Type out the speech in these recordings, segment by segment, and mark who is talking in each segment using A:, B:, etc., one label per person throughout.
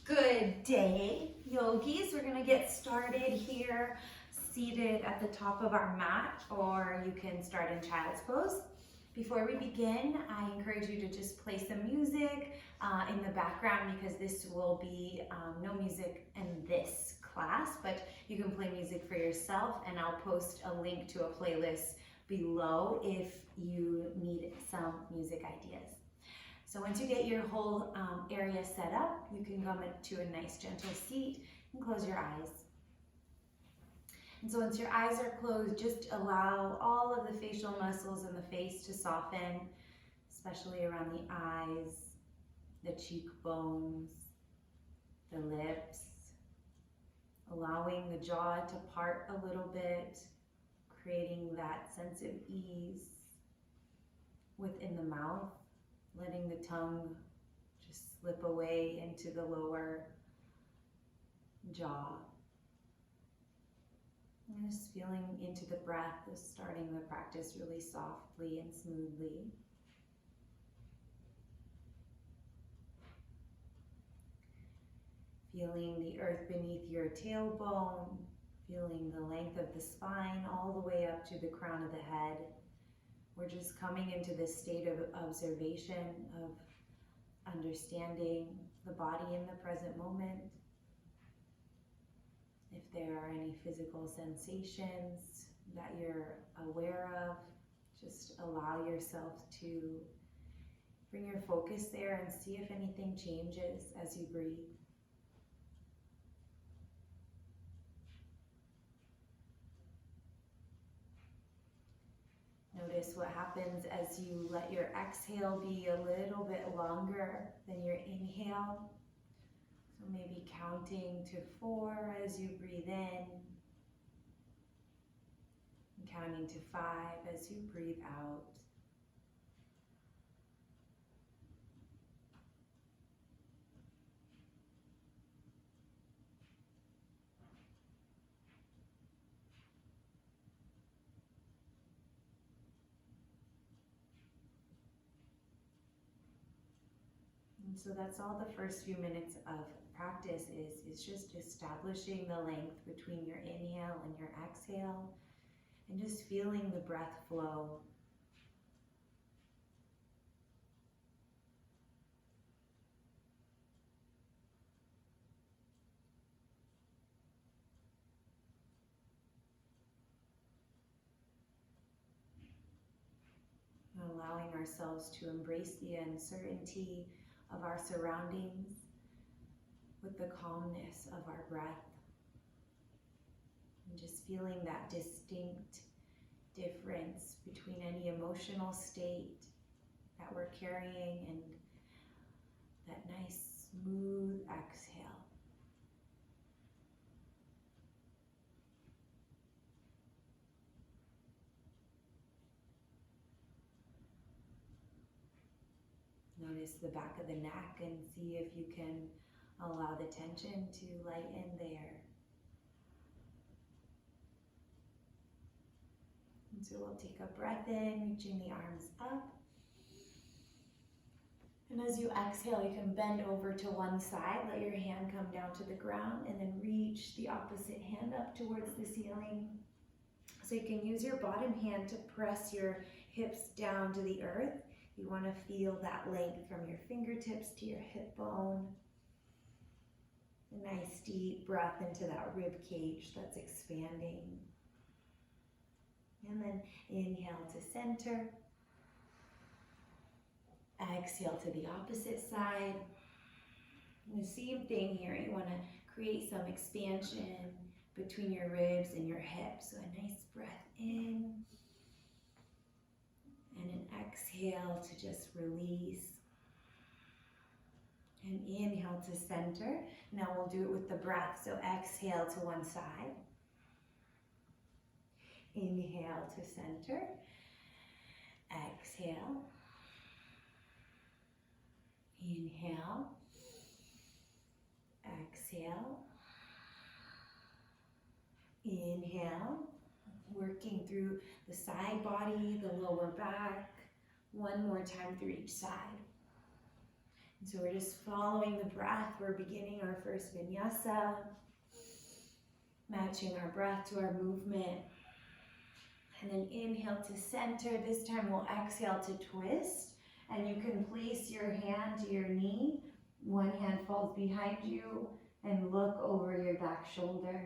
A: Good day, yogis. We're gonna get started here, seated at the top of our mat, or you can start in child's pose. Before we begin, I encourage you to just play some music in the background because this will be no music in this class, but you can play music for yourself, and I'll post a link to a playlist below if you need some music ideas. So once you get your whole area set up, you can come to a nice gentle seat and close your eyes. And so once your eyes are closed, just allow all of the facial muscles in the face to soften, especially around the eyes, the cheekbones, the lips, allowing the jaw to part a little bit, creating that sense of ease within the mouth. Letting the tongue just slip away into the lower jaw. And just feeling into the breath, just starting the practice really softly and smoothly. Feeling the earth beneath your tailbone, feeling the length of the spine all the way up to the crown of the head. We're just coming into this state of observation, of understanding the body in the present moment. If there are any physical sensations that you're aware of, just allow yourself to bring your focus there and see if anything changes as you breathe. Notice what happens as you let your exhale be a little bit longer than your inhale. So maybe counting to 4 as you breathe in, and counting to 5 as you breathe out. So that's all the first few minutes of practice is just establishing the length between your inhale and your exhale and just feeling the breath flow. And allowing ourselves to embrace the uncertainty of our surroundings with the calmness of our breath, and just feeling that distinct difference between any emotional state that we're carrying and that nice smooth exhale. Notice the back of the neck and see if you can allow the tension to lighten there. And so we'll take a breath in, reaching the arms up. And as you exhale, you can bend over to one side, let your hand come down to the ground, and then reach the opposite hand up towards the ceiling. So you can use your bottom hand to press your hips down to the earth. You want to feel that length from your fingertips to your hip bone. A nice deep breath into that rib cage that's expanding. And then inhale to center. Exhale to the opposite side. And the same thing here. You want to create some expansion between your ribs and your hips. So a nice breath in. And an exhale to just release. And inhale to center. Now we'll do it with the breath. So exhale to one side. Inhale to center. Exhale. Inhale. Exhale. Inhale. Working through the side body, the lower back. One more time through each side. And so we're just following the breath. We're beginning our first vinyasa, matching our breath to our movement. And then inhale to center. This time we'll exhale to twist. And you can place your hand to your knee. One hand falls behind you and look over your back shoulder.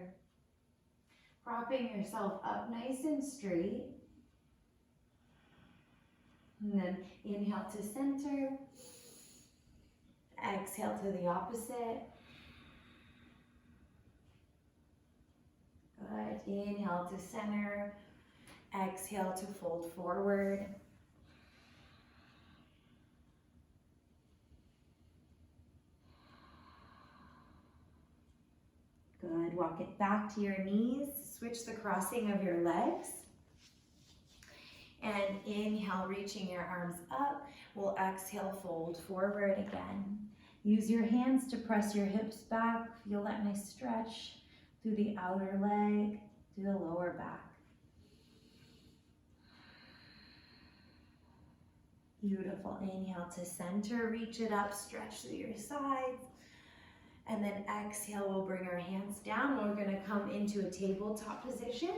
A: Propping yourself up nice and straight. And then inhale to center. Exhale to the opposite. Good. Inhale to center. Exhale to fold forward. Good. Walk it back to your knees. Switch the crossing of your legs. And inhale, reaching your arms up. We'll exhale, fold forward again. Use your hands to press your hips back. Feel that nice stretch through the outer leg, through the lower back. Beautiful. Inhale to center, reach it up, stretch through your sides. And then exhale, we'll bring our hands down. We're going to come into a tabletop position.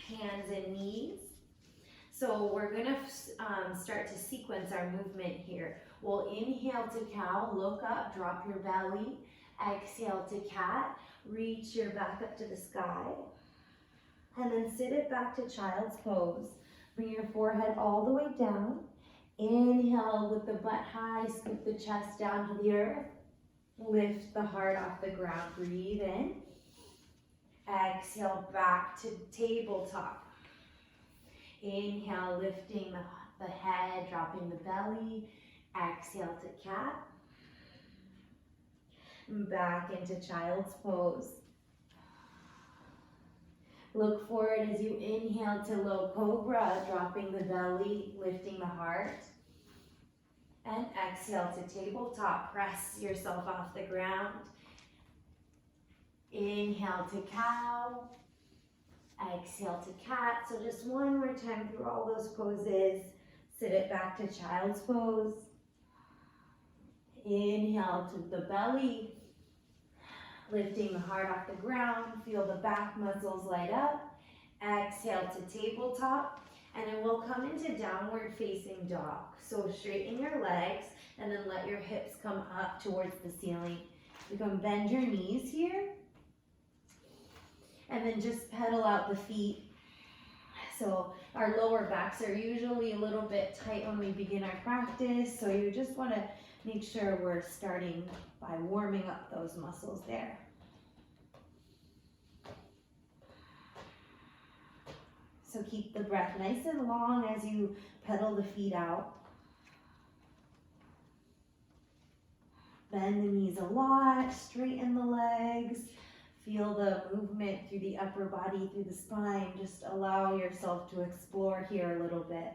A: Hands and knees. So we're going to start to sequence our movement here. We'll inhale to cow, look up, drop your belly. Exhale to cat, reach your back up to the sky. And then sit it back to child's pose. Bring your forehead all the way down. Inhale with the butt high, scoop the chest down to the earth. Lift the heart off the ground, breathe in. Exhale back to tabletop. Inhale, lifting the head, dropping the belly. Exhale to cat. Back into child's pose. Look forward as you inhale to low cobra, dropping the belly, lifting the heart. And exhale to tabletop, press yourself off the ground. Inhale to cow. Exhale to cat. So just one more time through all those poses. Sit it back to child's pose. Inhale to the belly. Lifting the heart off the ground. Feel the back muscles light up. Exhale to tabletop. And then we'll come into downward facing dog. So straighten your legs and then let your hips come up towards the ceiling. You can bend your knees here. And then just pedal out the feet. So our lower backs are usually a little bit tight when we begin our practice. So you just want to make sure we're starting by warming up those muscles there. So keep the breath nice and long as you pedal the feet out. Bend the knees a lot, straighten the legs. Feel the movement through the upper body, through the spine. Just allow yourself to explore here a little bit.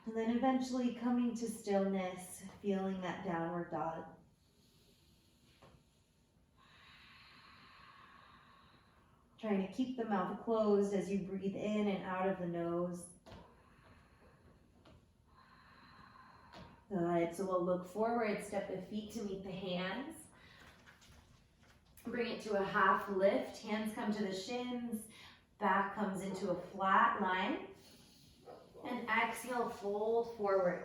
A: And then eventually coming to stillness, feeling that downward dog. Trying to keep the mouth closed as you breathe in and out of the nose. Good, so we'll look forward, step the feet to meet the hands. Bring it to a half lift, hands come to the shins, back comes into a flat line. And exhale, fold forward.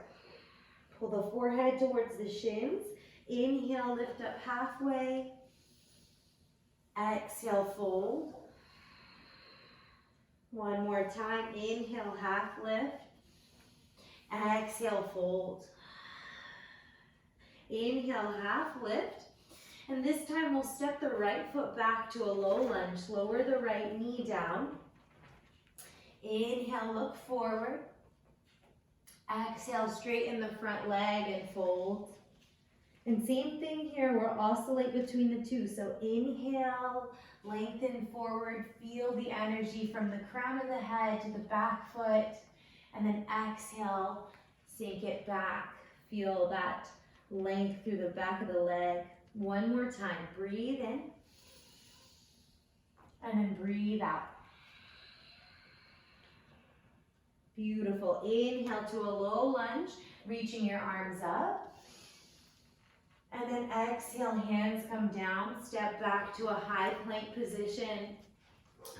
A: Pull the forehead towards the shins. Inhale, lift up halfway. Exhale, fold. One more time. Inhale, half lift. Exhale, fold. Inhale, half lift. And this time we'll step the right foot back to a low lunge. Lower the right knee down. Inhale, look forward. Exhale, straighten the front leg and fold. And same thing here, we'll oscillate between the two. So inhale, lengthen forward, feel the energy from the crown of the head to the back foot. And then exhale, sink it back. Feel that length through the back of the leg. One more time, breathe in. And then breathe out. Beautiful. Inhale to a low lunge. reaching your arms up. And then exhale, hands come down, step back to a high plank position.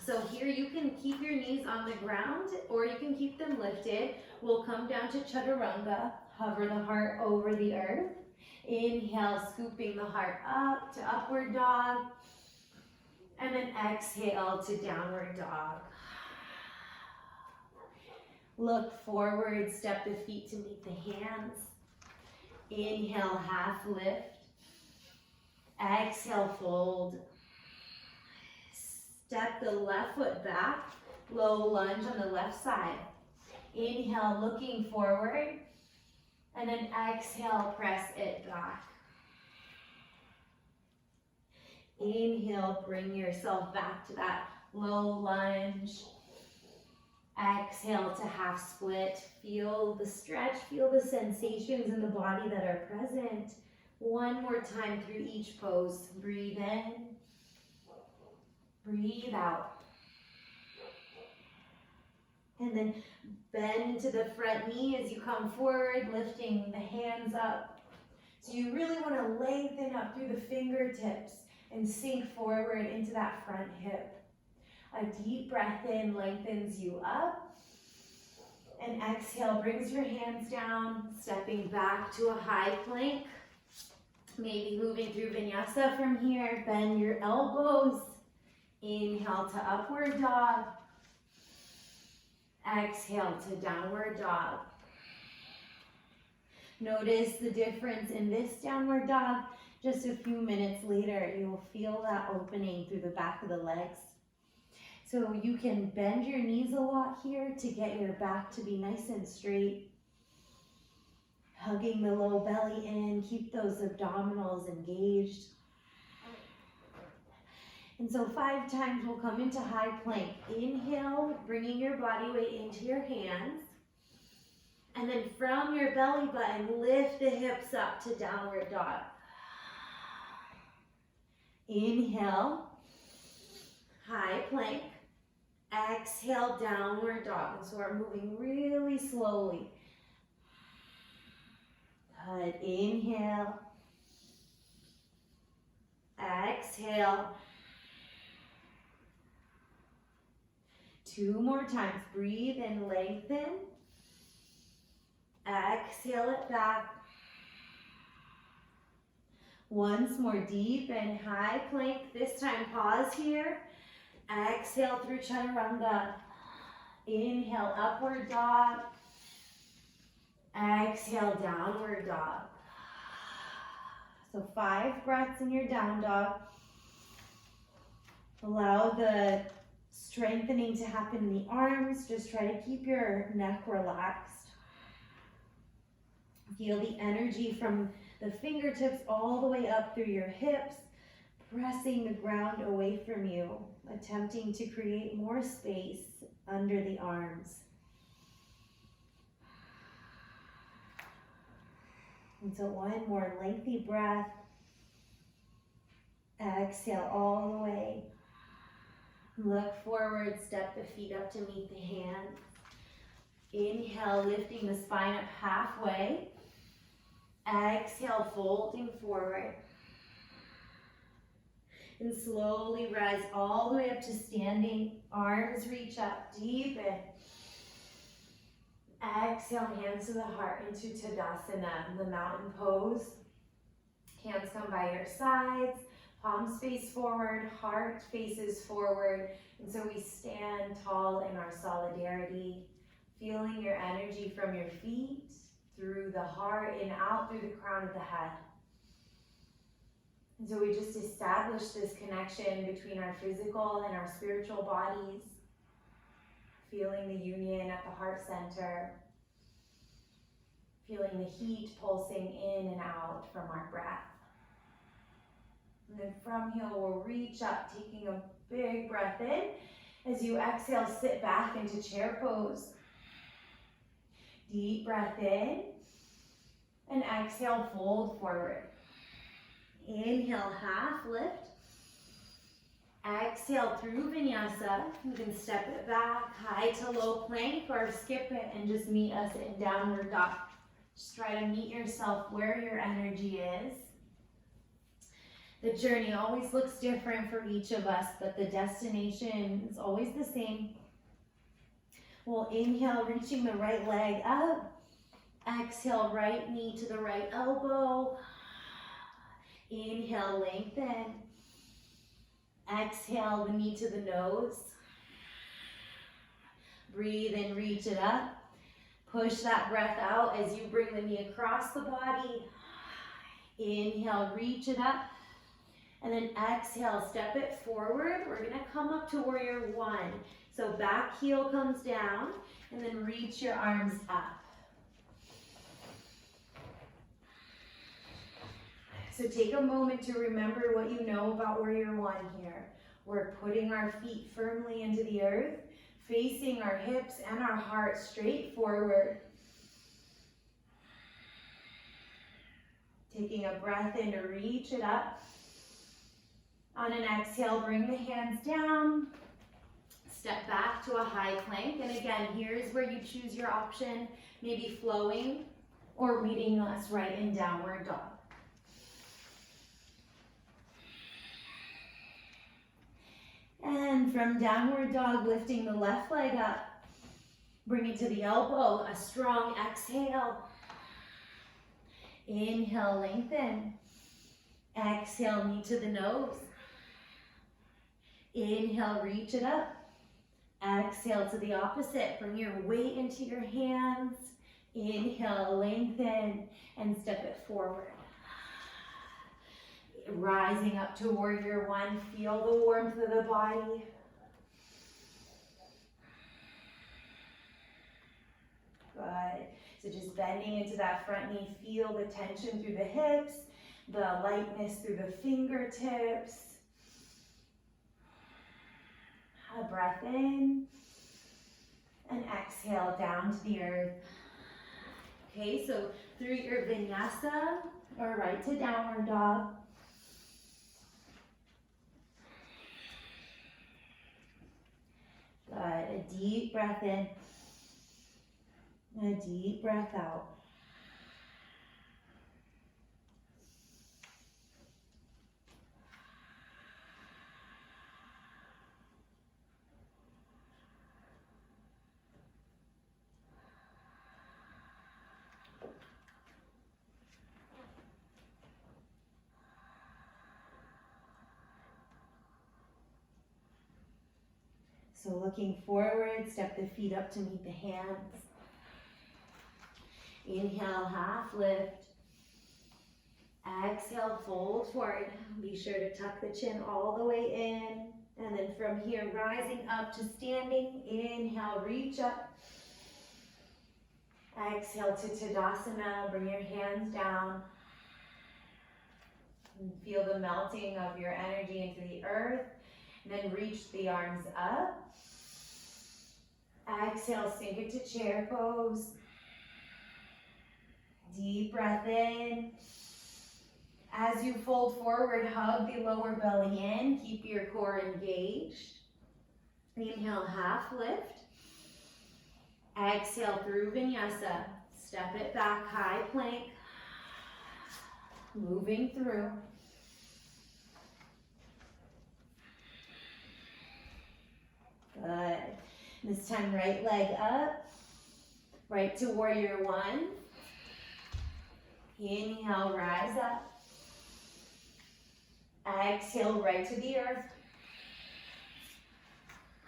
A: So here you can keep your knees on the ground or you can keep them lifted. We'll come down to chaturanga, hover the heart over the earth. Inhale, scooping the heart up to upward dog. And then exhale to downward dog. Look forward, step the feet to meet the hands. Inhale, half lift. Exhale, fold. Step the left foot back, low lunge on the left side. Inhale, looking forward. And then exhale, press it back. Inhale, bring yourself back to that low lunge. Exhale to half split. Feel the stretch, feel the sensations in the body that are present. One more time through each pose. Breathe in, breathe out. And then bend to the front knee as you come forward, lifting the hands up. So you really want to lengthen up through the fingertips and sink forward into that front hip. A deep breath in lengthens you up. And exhale brings your hands down, stepping back to a high plank. Maybe moving through Vinyasa from here. Bend your elbows. Inhale to upward dog. Exhale to downward dog. Notice the difference in this downward dog. Just a few minutes later, you will feel that opening through the back of the legs. So you can bend your knees a lot here to get your back to be nice and straight. Hugging the low belly in, keep those abdominals engaged. And so 5 times we'll come into high plank. Inhale, bringing your body weight into your hands. And then from your belly button, lift the hips up to downward dog. Inhale, high plank. Exhale, downward dog. And so we're moving really slowly. Good. Inhale. Exhale. 2 more times. Breathe and lengthen. Exhale it back. Once more, deep and high plank. This time, pause here. Exhale through chaturanga. Inhale, upward dog. Exhale, downward dog. So 5 breaths in your down dog. Allow the strengthening to happen in the arms. Just try to keep your neck relaxed. Feel the energy from the fingertips all the way up through your hips, pressing the ground away from you, attempting to create more space under the arms. And so 1 more lengthy breath. Exhale all the way. Look forward, step the feet up to meet the hands. Inhale, lifting the spine up halfway. Exhale, folding forward. And slowly rise all the way up to standing. Arms reach up, deepen. Exhale, hands to the heart into Tadasana, the mountain pose. Hands come by your sides, palms face forward, heart faces forward. And so we stand tall in our solidarity, feeling your energy from your feet, through the heart and out through the crown of the head. And so we just establish this connection between our physical and our spiritual bodies, feeling the union at the heart center, feeling the heat pulsing in and out from our breath. And then from here, we'll reach up, taking a big breath in. As you exhale, sit back into chair pose. Deep breath in, and exhale, fold forward. Inhale, half lift. Exhale through Vinyasa. You can step it back, high to low plank, or skip it and just meet us in downward dog. Just try to meet yourself where your energy is. The journey always looks different for each of us, but the destination is always the same. We'll inhale, reaching the right leg up. Exhale, right knee to the right elbow. Inhale, lengthen. Exhale, the knee to the nose. Breathe in, reach it up. Push that breath out as you bring the knee across the body. Inhale, reach it up. And then exhale, step it forward. We're gonna come up to warrior one. So back heel comes down, and then reach your arms up. So take a moment to remember what you know about warrior one here. We're putting our feet firmly into the earth, facing our hips and our heart straight forward. Taking a breath in to reach it up. On an exhale, bring the hands down. Step back to a high plank. And again, here's where you choose your option, maybe flowing or meeting us right in downward dog. And from downward dog, lifting the left leg up. Bring it to the elbow, a strong exhale. Inhale, lengthen. Exhale, knee to the nose. Inhale, reach it up. Exhale to the opposite. Bring your weight into your hands. Inhale, lengthen, and step it forward. Rising up to warrior one. Feel the warmth of the body. Good. So just bending into that front knee. Feel the tension through the hips, the lightness through the fingertips. A breath in and exhale down to the earth. Okay, so through your vinyasa or right to downward dog. Good, a deep breath in and a deep breath out. So looking forward, step the feet up to meet the hands. Inhale, half lift. Exhale, fold forward. Be sure to tuck the chin all the way in. And then from here, rising up to standing. Inhale, reach up. Exhale to Tadasana. Bring your hands down. And feel the melting of your energy into the earth. And then reach the arms up. Exhale, sink it to chair pose. Deep breath in. As you fold forward, hug the lower belly in. Keep your core engaged. Inhale, half lift. Exhale through Vinyasa. Step it back, high plank. Moving through. Good. This time, right leg up. Right to warrior one. Inhale, rise up. Exhale, right to the earth.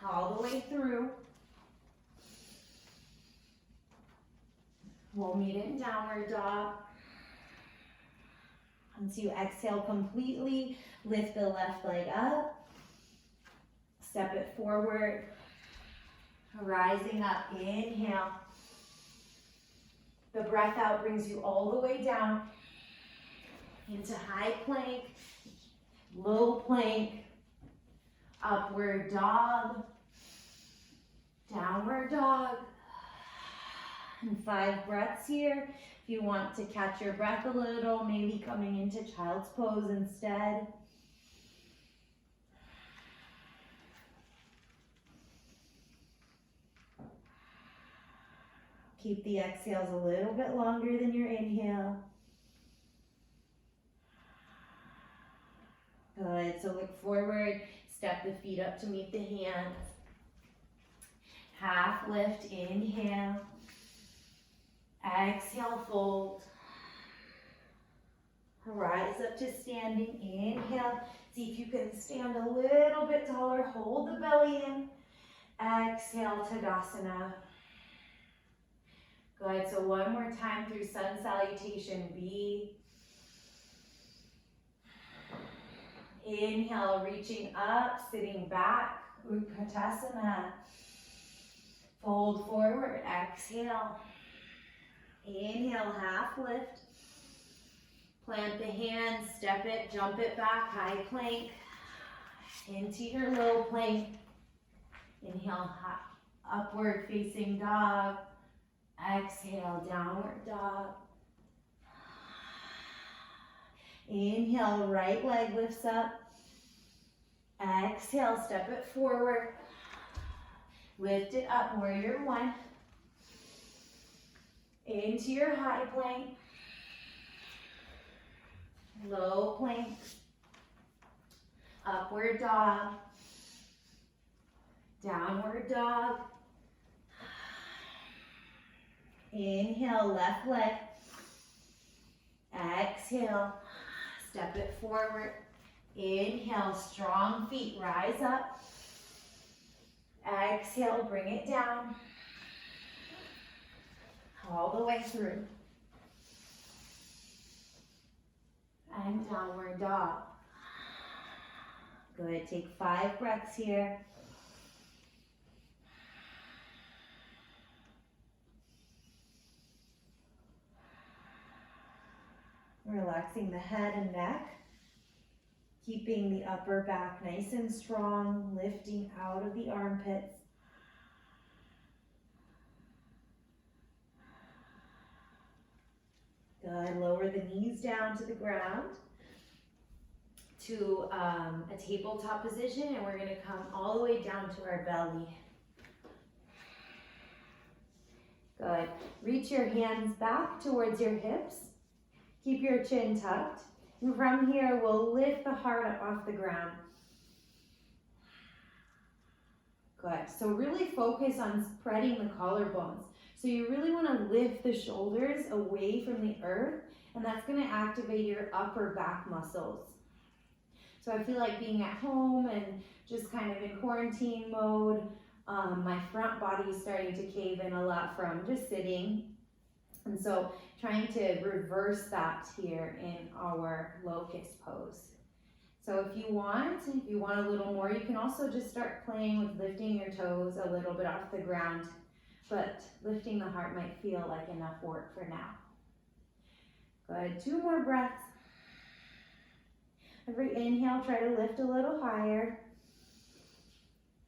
A: All the way through. We'll meet in downward dog. Once you exhale completely, lift the left leg up. Step it forward. Rising up, inhale. The breath out brings you all the way down into high plank, low plank, upward dog, downward dog. And 5 breaths here. If you want to catch your breath a little, maybe coming into child's pose instead. Keep the exhales a little bit longer than your inhale. Good, so look forward, step the feet up to meet the hands. Half lift, inhale. Exhale, fold. Rise up to standing, inhale. See if you can stand a little bit taller, hold the belly in. Exhale, Tadasana. Good, so one more time through sun salutation, B. Inhale, reaching up, sitting back, Utkatasana. Fold forward, exhale. Inhale, half lift. Plant the hands, step it, jump it back, high plank. Into your low plank. Inhale, upward facing dog. Exhale, downward dog. Inhale, right leg lifts up. Exhale, step it forward. Lift it up, warrior one. Into your high plank. Low plank. Upward dog. Downward dog. Inhale, left leg. Exhale, step it forward. Inhale, strong feet, rise up. Exhale, bring it down. All the way through. And downward dog. Good, take 5 breaths here. Relaxing the head and neck. Keeping the upper back nice and strong, lifting out of the armpits. Good, lower the knees down to the ground to a tabletop position, and we're gonna come all the way down to our belly. Good, reach your hands back towards your hips. Keep your chin tucked. And from here, we'll lift the heart up off the ground. Good, so really focus on spreading the collarbones. So you really wanna lift the shoulders away from the earth, and that's gonna activate your upper back muscles. So I feel like being at home and just kind of in quarantine mode, my front body is starting to cave in a lot from just sitting. And so trying to reverse that here in our locust pose. So if you want a little more, you can also just start playing with lifting your toes a little bit off the ground, but lifting the heart might feel like enough work for now. Good, 2 more breaths. Every inhale, try to lift a little higher.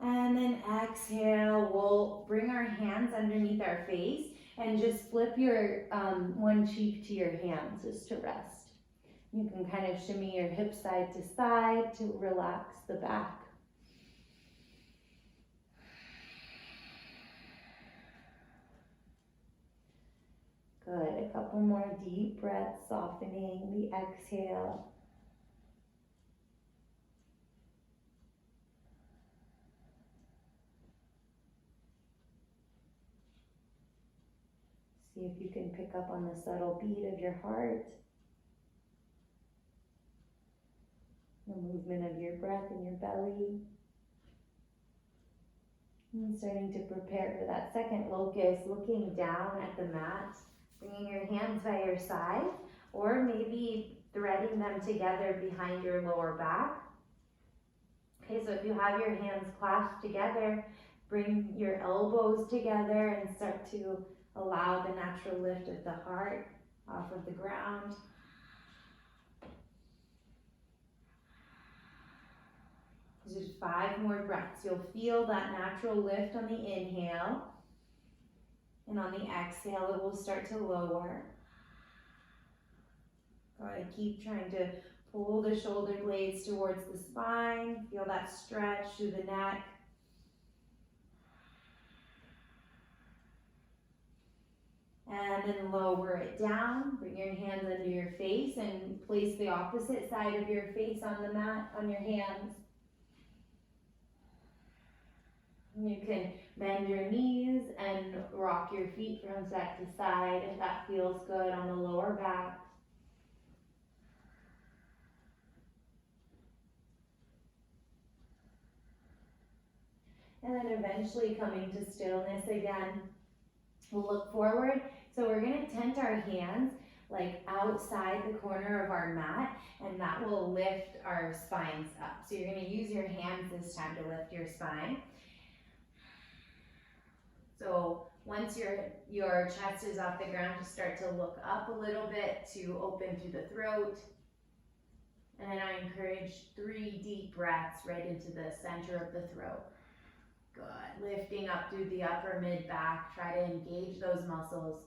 A: And then exhale, we'll bring our hands underneath our face and just flip your one cheek to your hands just to rest. You can kind of shimmy your hips side to side to relax the back. Good, a couple more deep breaths, softening the exhale. See if you can pick up on the subtle beat of your heart, the movement of your breath in your belly. And starting to prepare for that second locust, looking down at the mat, bringing your hands by your side, or maybe threading them together behind your lower back. Okay, so if you have your hands clasped together, bring your elbows together and start to allow the natural lift of the heart off of the ground. Just 5 more breaths. You'll feel that natural lift on the inhale, and on the exhale, it will start to lower. Gotta keep trying to pull the shoulder blades towards the spine. Feel that stretch through the neck. And then lower it down. Bring your hands under your face and place the opposite side of your face on the mat, on your hands. You can bend your knees and rock your feet from side to side if that feels good on the lower back. And then eventually coming to stillness again. We'll look forward. So we're going to tent our hands like outside the corner of our mat, and that will lift our spines up. So you're going to use your hands this time to lift your spine. So once your chest is off the ground, just start to look up a little bit to open through the throat. And then I encourage 3 deep breaths right into the center of the throat. Good. Lifting up through the upper mid back. Try to engage those muscles.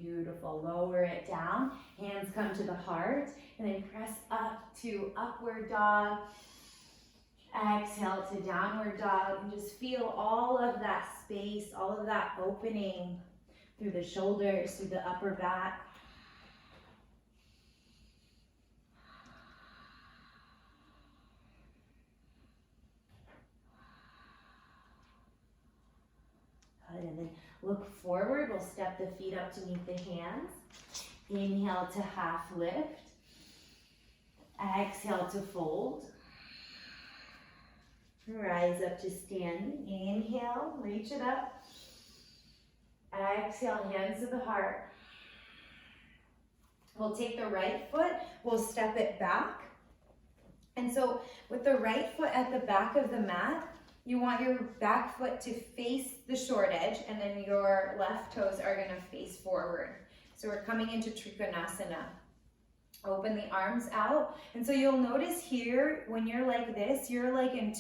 A: Beautiful. Lower it down. Hands come to the heart. And then press up to upward dog. Exhale to downward dog. And just feel all of that space, all of that opening through the shoulders, through the upper back. And then look forward. We'll step the feet up to meet the hands. Inhale to half lift. Exhale to fold. Rise up to standing. Inhale, reach it up. Exhale, hands to the heart. We'll take the right foot, we'll step it back. And so with the right foot at the back of the mat, you want your back foot to face the short edge, and then your left toes are going to face forward. So we're coming into Trikonasana. Open the arms out. And so you'll notice here, when you're like this, you're like in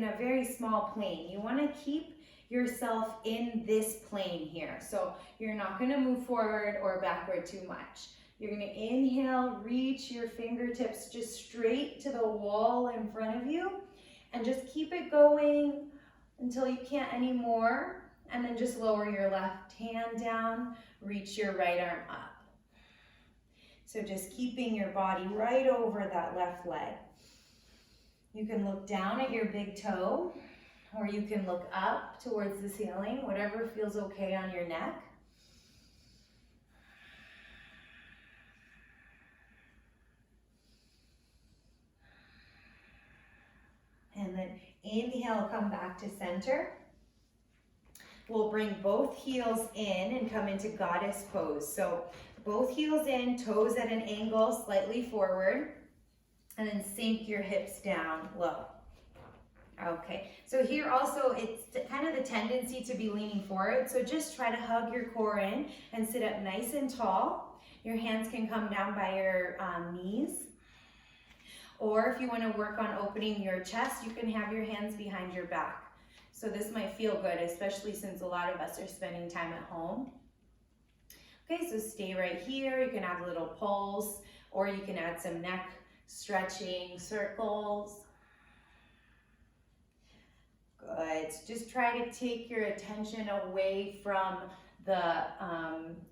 A: a very small plane. You want to keep yourself in this plane here. So you're not going to move forward or backward too much. You're going to inhale, reach your fingertips just straight to the wall in front of you. And just keep it going until you can't anymore. And then just lower your left hand down, reach your right arm up. So just keeping your body right over that left leg. You can look down at your big toe, or you can look up towards the ceiling, whatever feels okay on your neck. And then inhale, come back to center. We'll bring both heels in and come into goddess pose. So both heels in, toes at an angle, slightly forward, and then sink your hips down low. Okay, so here also it's kind of the tendency to be leaning forward. So just try to hug your core in and sit up nice and tall. Your hands can come down by your knees. Or if you want to work on opening your chest, you can have your hands behind your back. So this might feel good, especially since a lot of us are spending time at home. Okay, so stay right here. You can add a little pulse, or you can add some neck stretching circles. Good. Just try to take your attention away from the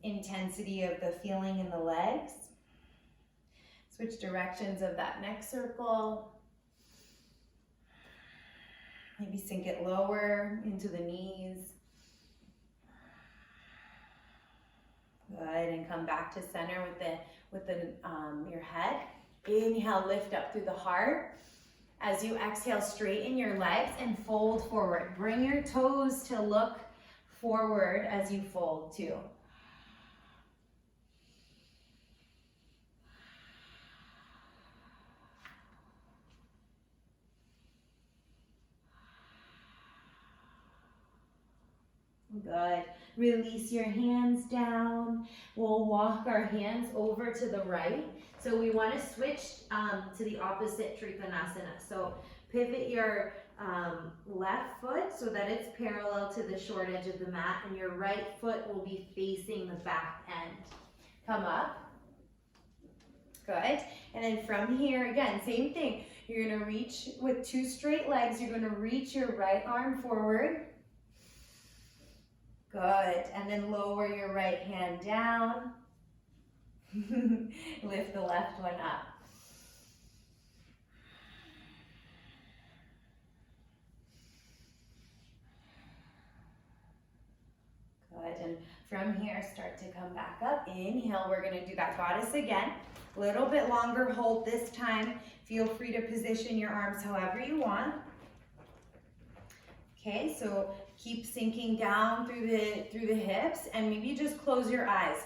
A: intensity of the feeling in the legs. Switch directions of that neck circle. Maybe sink it lower into the knees. Good, and come back to center with your head. Inhale, lift up through the heart. As you exhale, straighten your legs and fold forward. Bring your toes to look forward as you fold too. Good. Release your hands down. We'll walk our hands over to the right. So we want to switch to the opposite Trikonasana. So pivot your left foot so that it's parallel to the short edge of the mat, and your right foot will be facing the back end. Come up. Good. And then from here, again, same thing. You're gonna reach with 2 straight legs. You're gonna reach your right arm forward. Good. And then lower your right hand down. Lift the left one up. Good. And from here, start to come back up. Inhale, we're gonna do that goddess again. A little bit longer hold this time. Feel free to position your arms however you want. Okay, so keep sinking down through the hips, and maybe just close your eyes.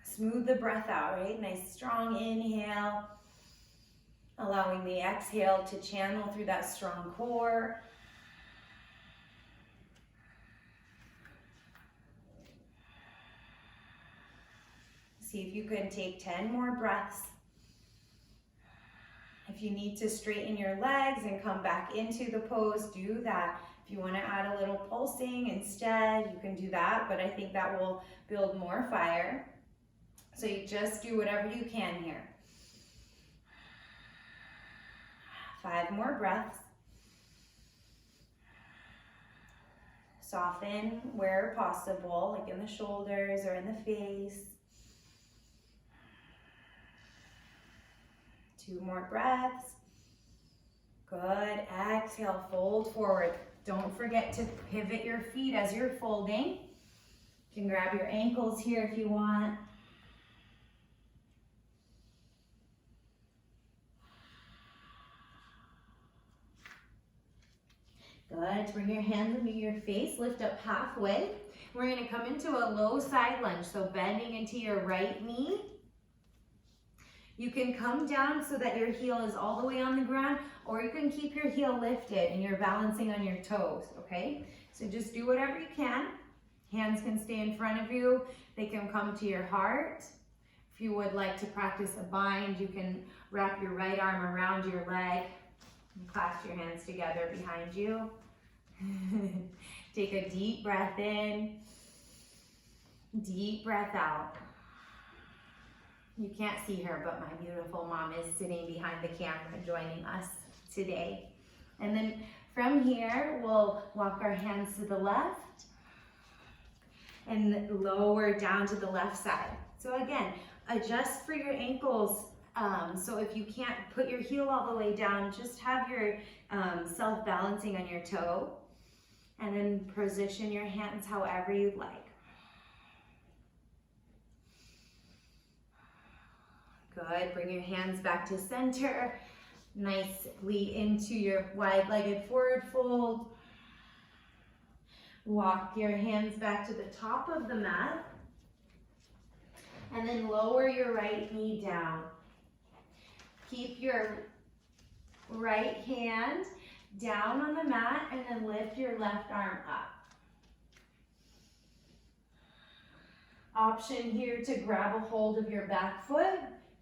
A: Smooth the breath out, right? Nice strong inhale. Allowing the exhale to channel through that strong core. See if you can take 10 more breaths. If you need to straighten your legs and come back into the pose, do that. If you want to add a little pulsing instead, you can do that, but I think that will build more fire. So you just do whatever you can here. 5 more breaths. Soften where possible, like in the shoulders or in the face. 2 more breaths. Good. Exhale, fold forward. Don't forget to pivot your feet as you're folding. You can grab your ankles here if you want. Good. Bring your hands under your face. Lift up halfway. We're going to come into a low side lunge. So bending into your right knee. You can come down so that your heel is all the way on the ground, or you can keep your heel lifted and you're balancing on your toes, okay? So just do whatever you can. Hands can stay in front of you. They can come to your heart. If you would like to practice a bind, you can wrap your right arm around your leg and clasp your hands together behind you. Take a deep breath in, deep breath out. You can't see her, but my beautiful mom is sitting behind the camera joining us today. And then from here, we'll walk our hands to the left and lower down to the left side. So again, adjust for your ankles. So if you can't put your heel all the way down, just have your self-balancing on your toe, and then position your hands however you'd like. Good. Bring your hands back to center. Nicely into your wide-legged forward fold. Walk your hands back to the top of the mat. And then lower your right knee down. Keep your right hand down on the mat and then lift your left arm up. Option here to grab a hold of your back foot.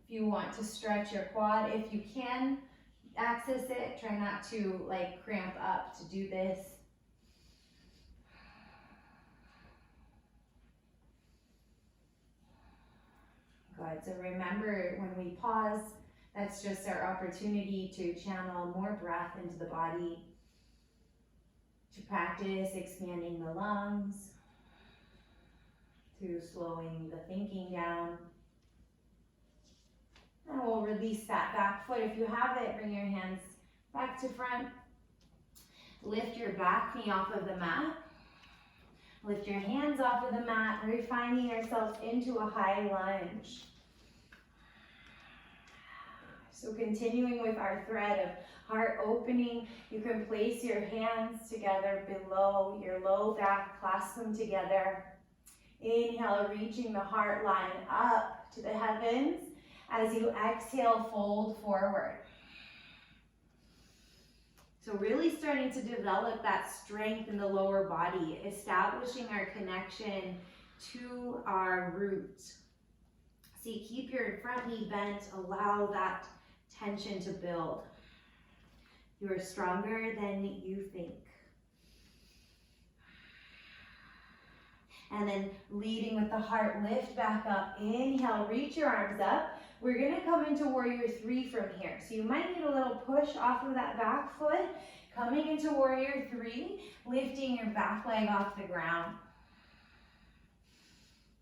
A: If you want to stretch your quad, if you can access it, try not to like cramp up to do this. Good. So remember, when we pause, that's just our opportunity to channel more breath into the body, to practice expanding the lungs, to slowing the thinking down. And we'll release that back foot. If you have it, bring your hands back to front. Lift your back knee off of the mat. Lift your hands off of the mat, refining ourselves into a high lunge. So continuing with our thread of heart opening, you can place your hands together below your low back, clasp them together. Inhale, reaching the heart line up to the heavens. As you exhale, fold forward. So really starting to develop that strength in the lower body, establishing our connection to our roots. See, keep your front knee bent, allow that tension to build. You are stronger than you think. And then leading with the heart, lift back up. Inhale, reach your arms up. We're gonna come into warrior three from here. So you might need a little push off of that back foot. Coming into warrior three, lifting your back leg off the ground.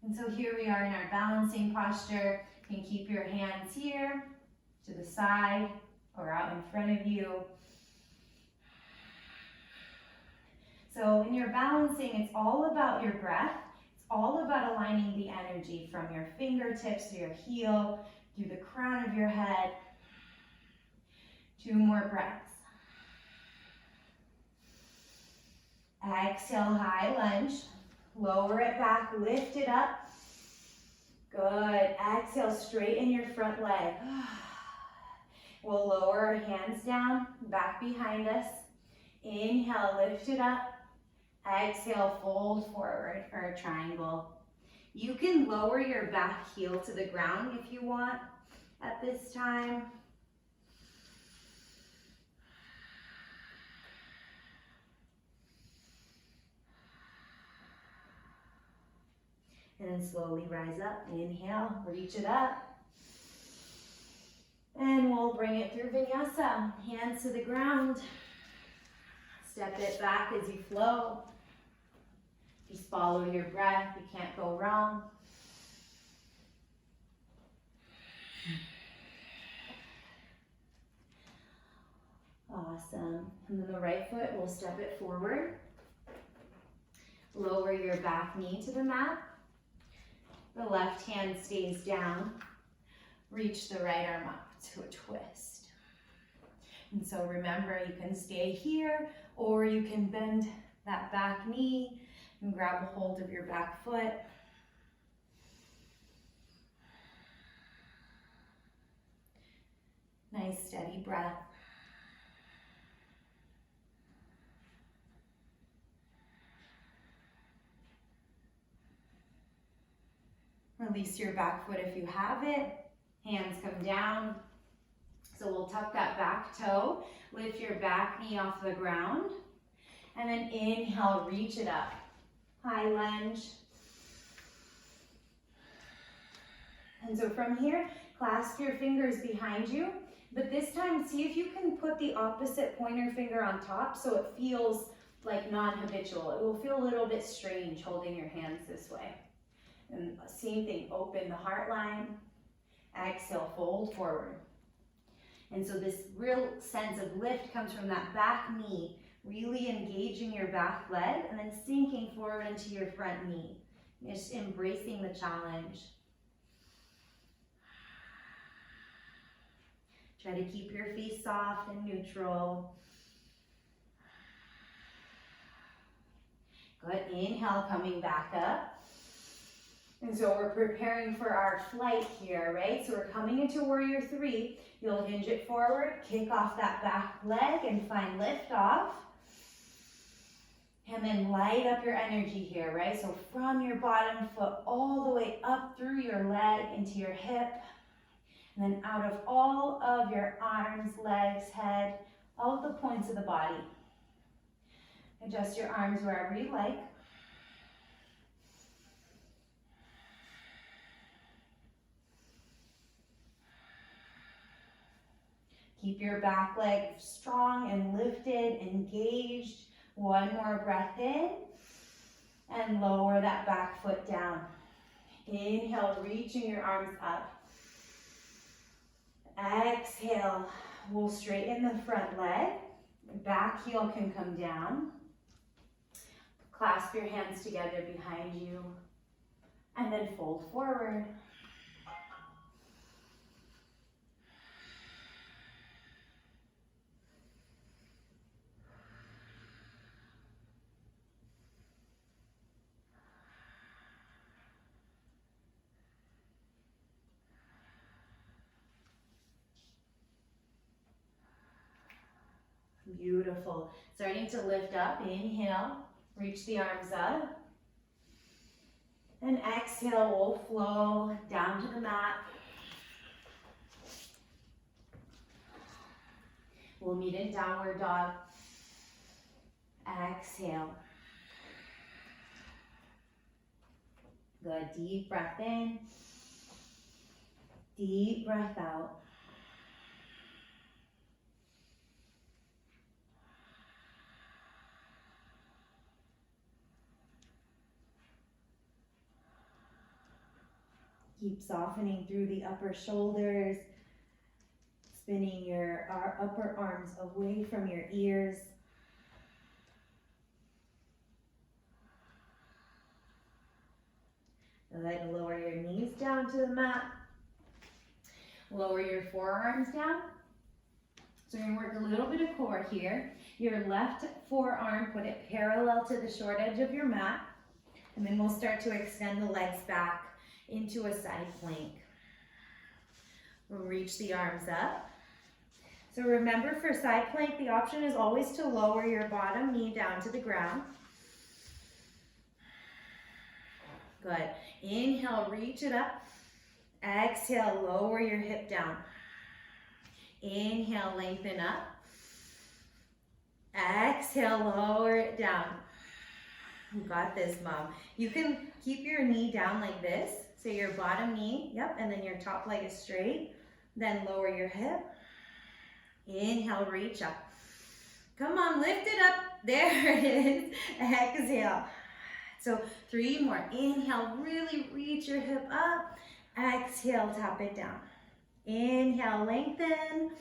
A: And so here we are in our balancing posture. You can keep your hands here, to the side, or out in front of you. So in your balancing, it's all about your breath. It's all about aligning the energy from your fingertips to your heel, through the crown of your head. 2 more breaths. Exhale, high lunge. Lower it back, lift it up. Good. Exhale, straighten your front leg. We'll lower our hands down, back behind us. Inhale, lift it up. Exhale, fold forward for a triangle. You can lower your back heel to the ground if you want at this time. And then slowly rise up. Inhale, reach it up. And we'll bring it through Vinyasa. Hands to the ground. Step it back as you flow. Just follow your breath. You can't go wrong. Awesome. And then the right foot, we'll step it forward. Lower your back knee to the mat. The left hand stays down. Reach the right arm up to a twist. And so remember, you can stay here, or you can bend that back knee and grab a hold of your back foot. Nice steady breath. Release your back foot if you have it. Hands come down. So we'll tuck that back toe. Lift your back knee off the ground. And then inhale, reach it up. High lunge. And so from here, clasp your fingers behind you. But this time, see if you can put the opposite pointer finger on top so it feels like non-habitual. It will feel a little bit strange holding your hands this way. And same thing, open the heart line. Exhale, fold forward. And so this real sense of lift comes from that back knee, really engaging your back leg and then sinking forward into your front knee. Just embracing the challenge. Try to keep your feet soft and neutral. Good, inhale, coming back up. And so we're preparing for our flight here, right? So we're coming into warrior three. You'll hinge it forward, kick off that back leg and find lift off. And then light up your energy here, right? So from your bottom foot all the way up through your leg into your hip. And then out of all of your arms, legs, head, all of the points of the body. Adjust your arms wherever you like. Keep your back leg strong and lifted, engaged. One more breath in. And lower that back foot down. Inhale, reaching your arms up. Exhale, we'll straighten the front leg. Back heel can come down. Clasp your hands together behind you. And then fold forward. Beautiful. Starting to lift up. Inhale. Reach the arms up. And exhale, we'll flow down to the mat. We'll meet in downward dog. Exhale. Good, deep breath in, deep breath out. Keep softening through the upper shoulders, spinning your upper arms away from your ears. Good, lower your knees down to the mat. Lower your forearms down. So you're gonna work a little bit of core here. Your left forearm, put it parallel to the short edge of your mat. And then we'll start to extend the legs back into a side plank. We'll reach the arms up. So remember, for side plank, the option is always to lower your bottom knee down to the ground. Good. Inhale, reach it up. Exhale, lower your hip down. Inhale, lengthen up. Exhale, lower it down. You got this, Mom. You can keep your knee down like this. So your bottom knee, yep, and then your top leg is straight. Then lower your hip. Inhale, reach up. Come on, lift it up. There it is. Exhale. So 3 more. Inhale, really reach your hip up. Exhale, tap it down. Inhale, lengthen.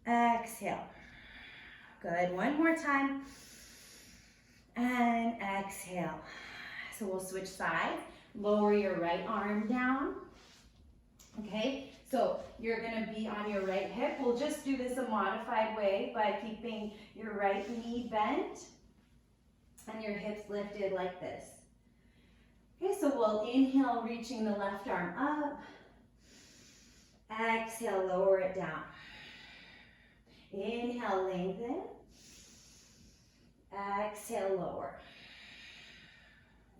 A: Exhale. Good, 1 more time. And exhale. So we'll switch sides. Lower your right arm down. Okay, so you're gonna be on your right hip. We'll just do this a modified way by keeping your right knee bent and your hips lifted like this. Okay, so we'll inhale, reaching the left arm up. Exhale, lower it down. Inhale, lengthen. Exhale, lower.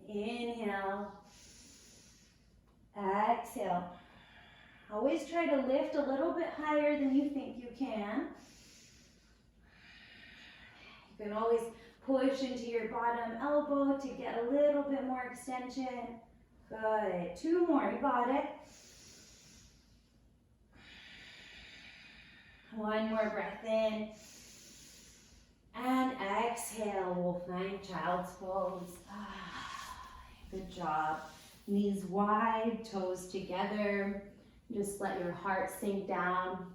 A: Inhale. Exhale. Always try to lift a little bit higher than you think you can. You can always push into your bottom elbow to get a little bit more extension. Good. 2 more. You got it. 1 more breath in. And exhale. We'll find child's pose. Good job. Knees wide, toes together. Just let your heart sink down.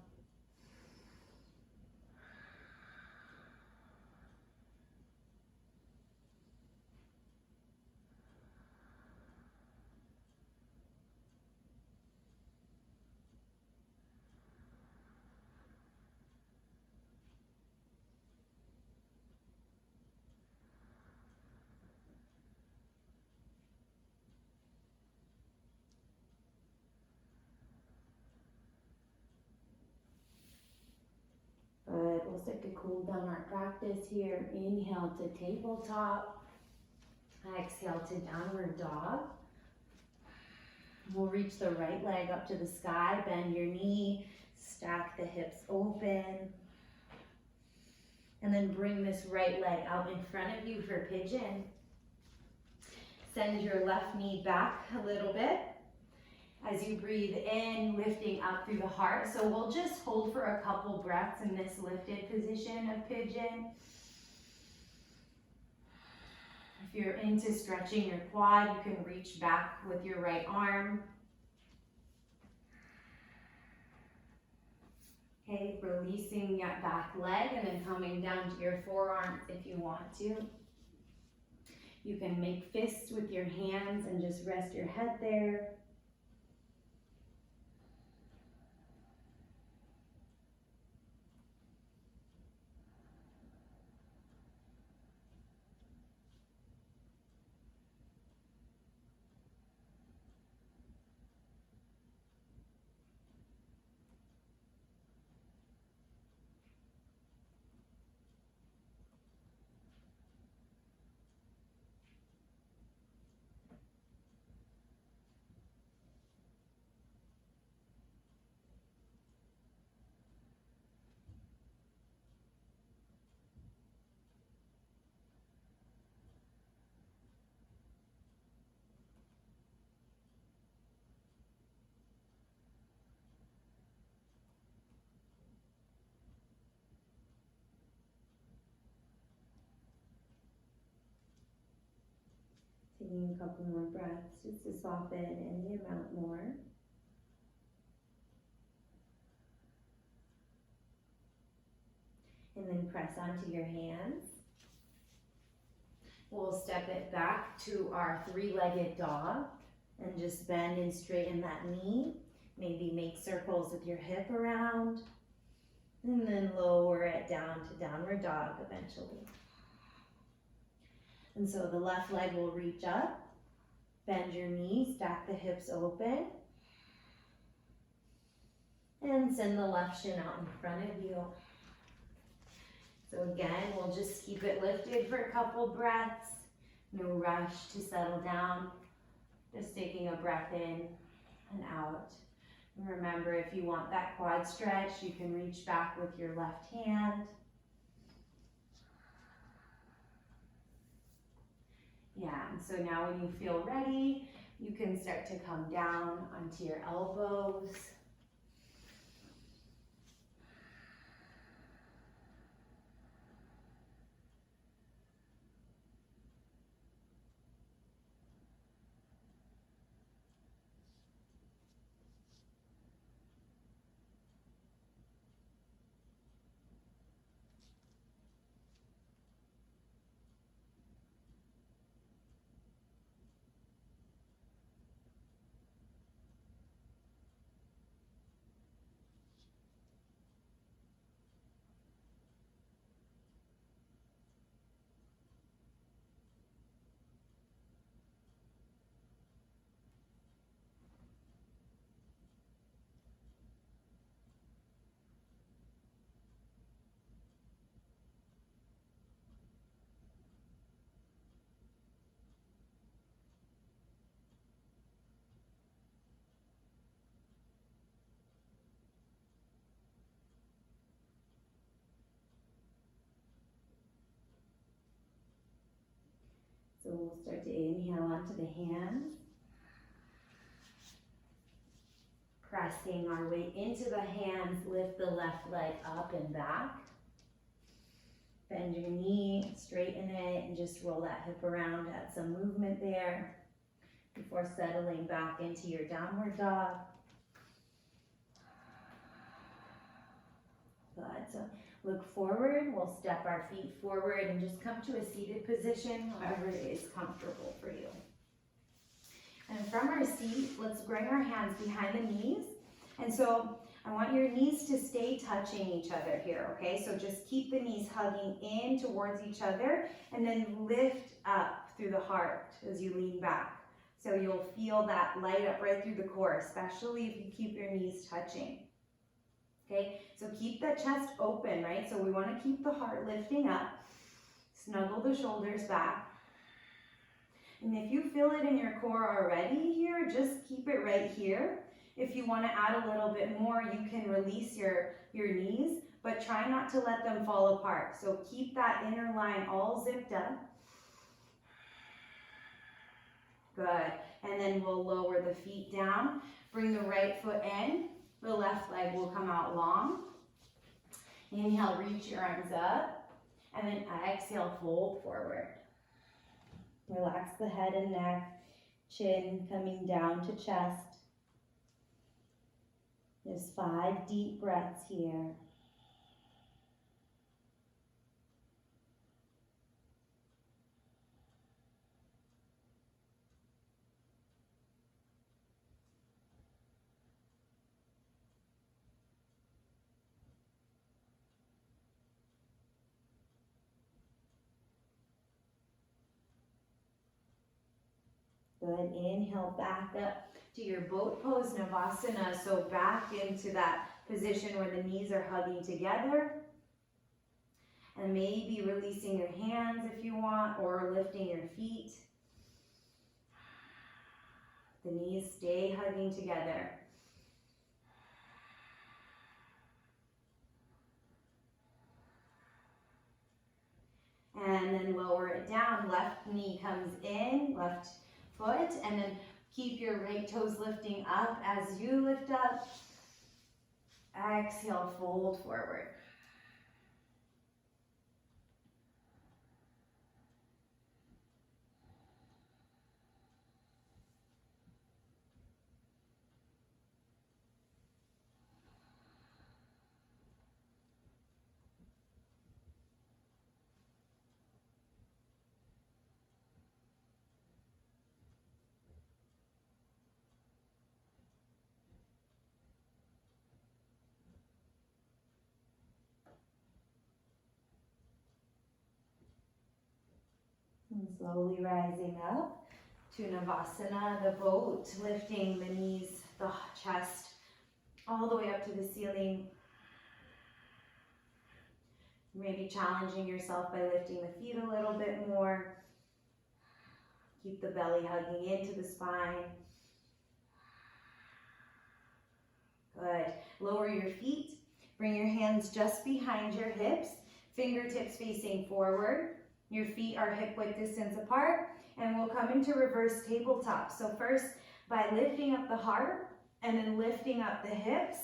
A: Good. We'll start to cool down our practice here. Inhale to tabletop. Exhale to downward dog. We'll reach the right leg up to the sky. Bend your knee. Stack the hips open. And then bring this right leg out in front of you for pigeon. Send your left knee back a little bit. As you breathe in, lifting up through the heart. So we'll just hold for a couple breaths in this lifted position of pigeon. If you're into stretching your quad, you can reach back with your right arm. Okay, releasing that back leg and then coming down to your forearms if you want to. You can make fists with your hands and just rest your head there. Taking a couple more breaths just to soften any amount more. And then press onto your hands. We'll step it back to our three-legged dog and just bend and straighten that knee. Maybe make circles with your hip around. And then lower it down to downward dog eventually. And so the left leg will reach up, bend your knees, stack the hips open, and send the left shin out in front of you. So again, we'll just keep it lifted for a couple breaths. No rush to settle down. Just taking a breath in and out. And remember, if you want that quad stretch, you can reach back with your left hand. Yeah, and so now when you feel ready, you can start to come down onto your elbows. So we'll start to inhale onto the hands. Pressing our way into the hands, lift the left leg up and back. Bend your knee, straighten it, and just roll that hip around. Add some movement there before settling back into your downward dog. Good. So look forward. We'll step our feet forward and just come to a seated position, however it is comfortable for you. And from our seat, let's bring our hands behind the knees. And so I want your knees to stay touching each other here, okay? So just keep the knees hugging in towards each other and then lift up through the heart as you lean back. So you'll feel that light up right through the core, especially if you keep your knees touching. Okay, so keep the chest open, right? So we want to keep the heart lifting up. Snuggle the shoulders back. And if you feel it in your core already here, just keep it right here. If you want to add a little bit more, you can release your knees, but try not to let them fall apart. So keep that inner line all zipped up. Good. And then we'll lower the feet down. Bring the right foot in. The left leg will come out long. Inhale, reach your arms up. And then exhale, fold forward. Relax the head and neck, chin coming down to chest. Just 5 deep breaths here. Good. Inhale back up to your boat pose, Navasana. So back into that position where the knees are hugging together. And maybe releasing your hands if you want, or lifting your feet. The knees stay hugging together. And then lower it down. Left knee comes in, left foot, and then keep your right toes lifting up as you lift up. Exhale, fold forward. And slowly rising up to Navasana, the boat, lifting the knees, the chest, all the way up to the ceiling. Maybe challenging yourself by lifting the feet a little bit more. Keep the belly hugging into the spine. Good. Lower your feet. Bring your hands just behind your hips. Fingertips facing forward. Your feet are hip width distance apart. And we'll come into reverse tabletop. So first, by lifting up the heart and then lifting up the hips,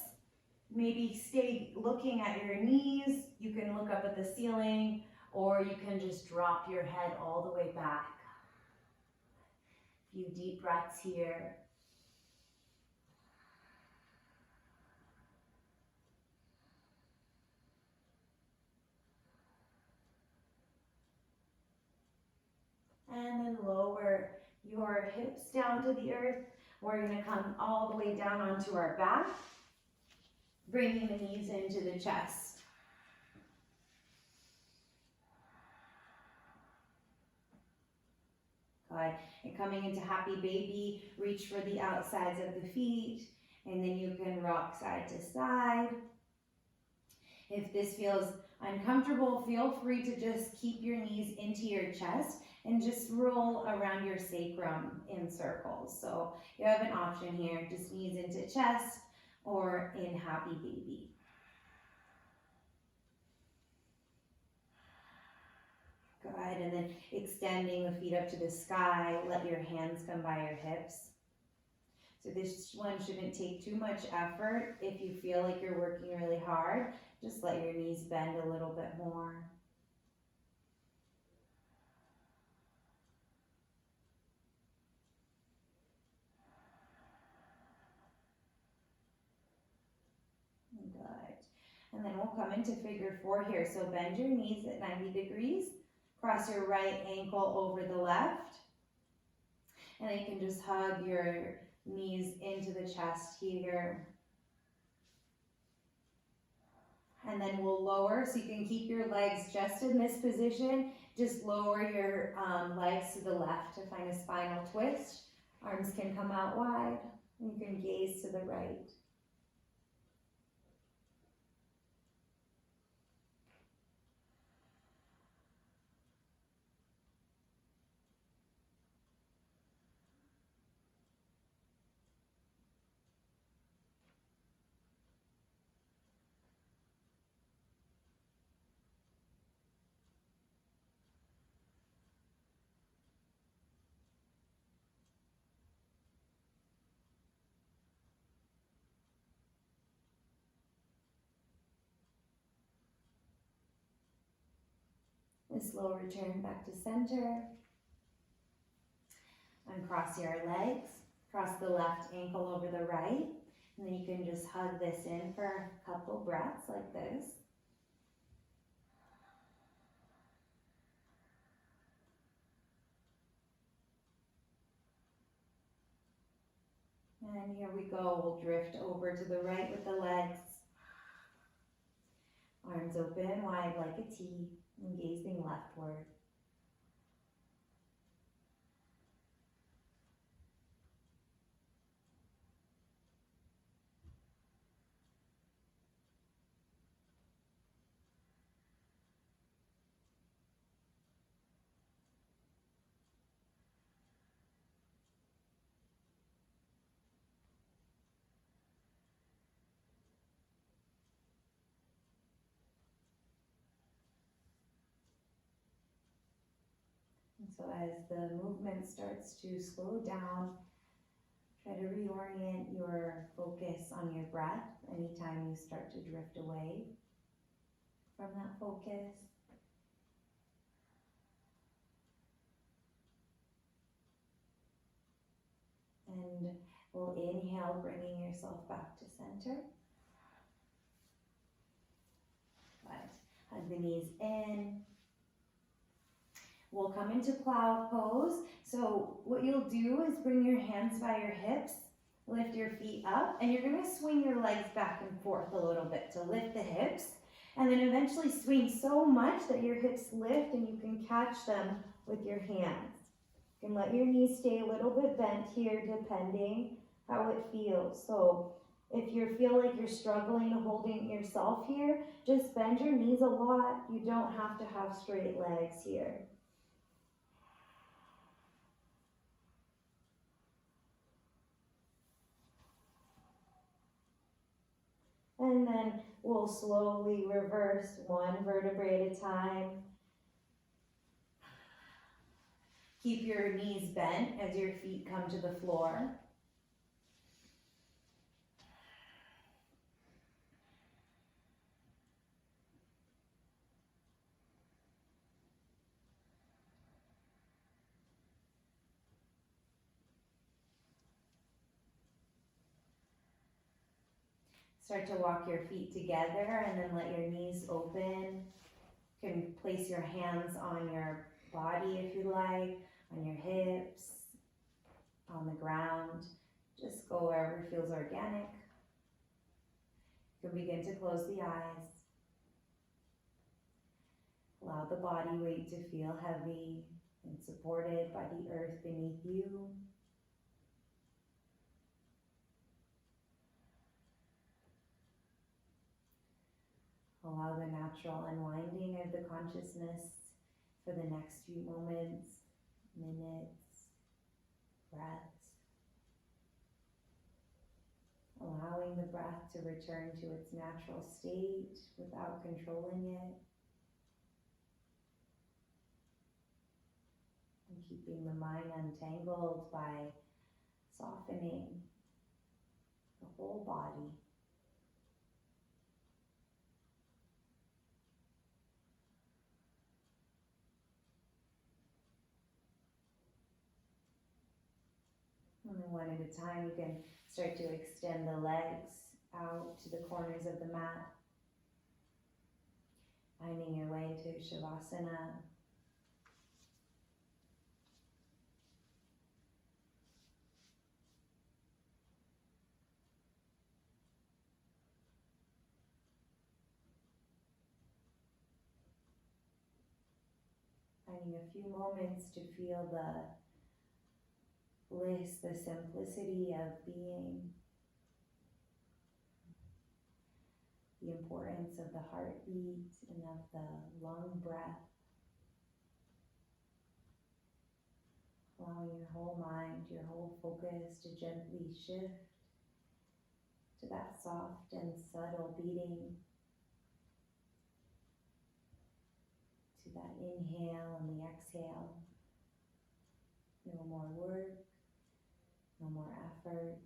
A: maybe stay looking at your knees. You can look up at the ceiling, or you can just drop your head all the way back. A few deep breaths here. And then lower your hips down to the earth. We're going to come all the way down onto our back, bringing the knees into the chest. Good. And coming into happy baby, reach for the outsides of the feet, and then you can rock side to side. If this feels uncomfortable, feel free to just keep your knees into your chest and just roll around your sacrum in circles. So you have an option here, just knees into chest or in happy baby. Good, and then extending the feet up to the sky, let your hands come by your hips. So this one shouldn't take too much effort. If you feel like you're working really hard, just let your knees bend a little bit more. Good. And then we'll come into figure four here. So bend your knees at 90 degrees. Cross your right ankle over the left. And then you can just hug your knees into the chest here. And then we'll lower, so you can keep your legs just in this position. Just lower your legs to the left to find a spinal twist. Arms can come out wide. You can gaze to the right. A slow return back to center. Uncross your legs. Cross the left ankle over the right. And then you can just hug this in for a couple breaths like this. And here we go. We'll drift over to the right with the legs. Arms open wide like a T and gazing leftward. And so as the movement starts to slow down, try to reorient your focus on your breath anytime you start to drift away from that focus. And we'll inhale, bringing yourself back to center. Good. Hug the knees in. We'll come into plow pose. So what you'll do is bring your hands by your hips, lift your feet up, and you're gonna swing your legs back and forth a little bit to lift the hips, and then eventually swing so much that your hips lift and you can catch them
B: with your hands. You can let your knees stay a little bit bent here depending how it feels. So if you feel like you're struggling holding yourself here, just bend your knees a lot. You don't have to have straight legs here. And then we'll slowly reverse one vertebrae at a time. Keep your knees bent as your feet come to the floor. Start to walk your feet together and then let your knees open. You can place your hands on your body if you like, on your hips, on the ground. Just go wherever feels organic. You can begin to close the eyes. Allow the body weight to feel heavy and supported by the earth beneath you. Allow the natural unwinding of the consciousness for the next few moments, minutes, breaths. Allowing the breath to return to its natural state without controlling it. And keeping the mind untangled by softening the whole body. And then one at a time, you can start to extend the legs out to the corners of the mat. Finding your way into Shavasana. Finding a few moments to feel the bliss, the simplicity of being. The importance of the heartbeat and of the lung breath. Allowing your whole mind, your whole focus to gently shift to that soft and subtle beating, to that inhale and the exhale. No more work, no more effort.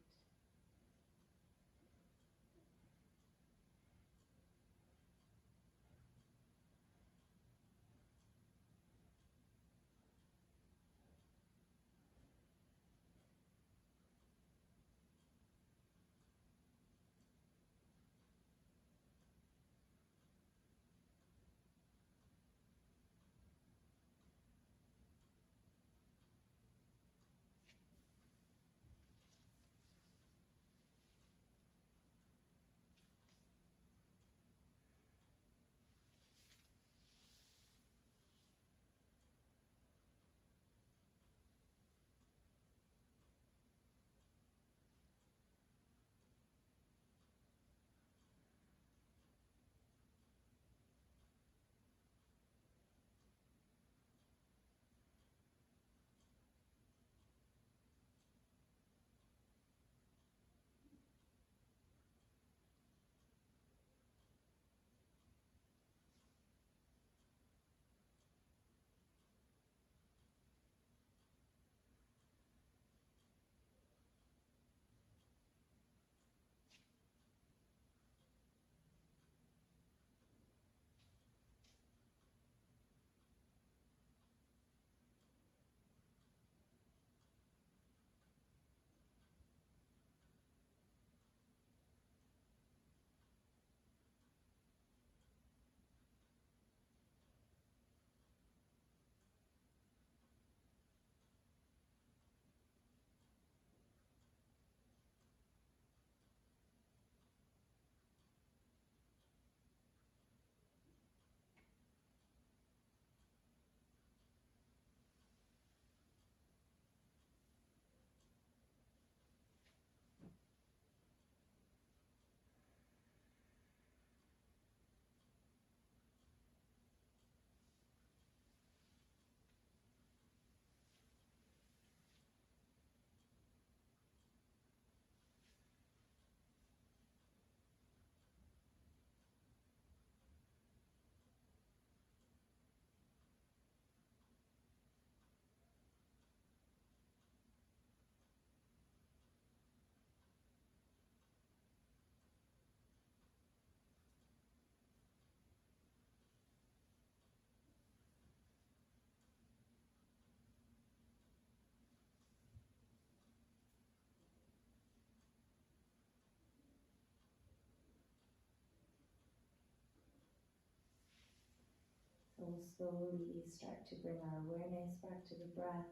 B: We'll slowly start to bring our awareness back to the breath,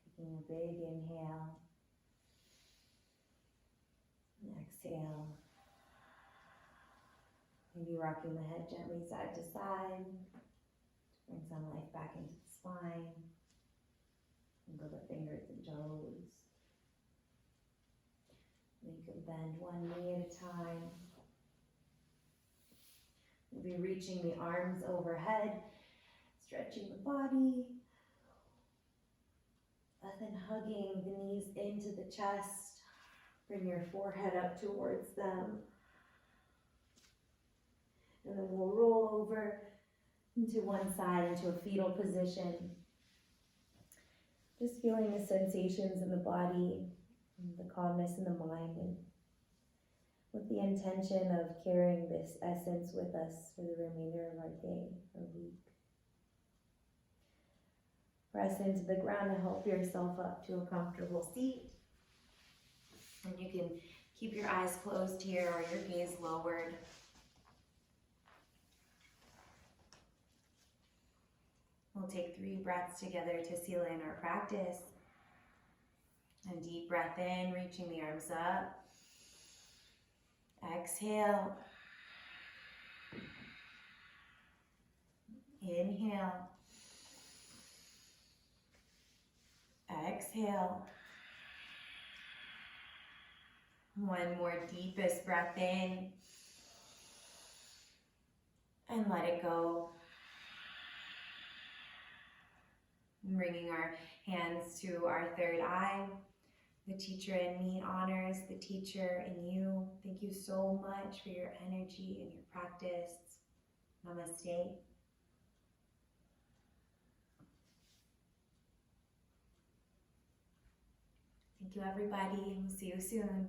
B: taking a big inhale and exhale. Maybe rocking the head gently side to side to bring some life back into the spine. Wiggle the fingers and toes. You can bend one knee at a time. We'll be reaching the arms overhead, stretching the body, and then hugging the knees into the chest. Bring your forehead up towards them. And then we'll roll over into one side, into a fetal position. Just feeling the sensations in the body, and the calmness in the mind, and with the intention of carrying this essence with us for the remainder of our day or week. Press into the ground to help yourself up to a comfortable seat. And you can keep your eyes closed here or your gaze lowered. We'll take 3 breaths together to seal in our practice. And deep breath in, reaching the arms up. Exhale. Inhale. Exhale. One more deepest breath in. And let it go. Bringing our hands to our third eye. The teacher in me honors the teacher in you. Thank you so much for your energy and your practice. Namaste. Thank you, everybody. We'll see you soon.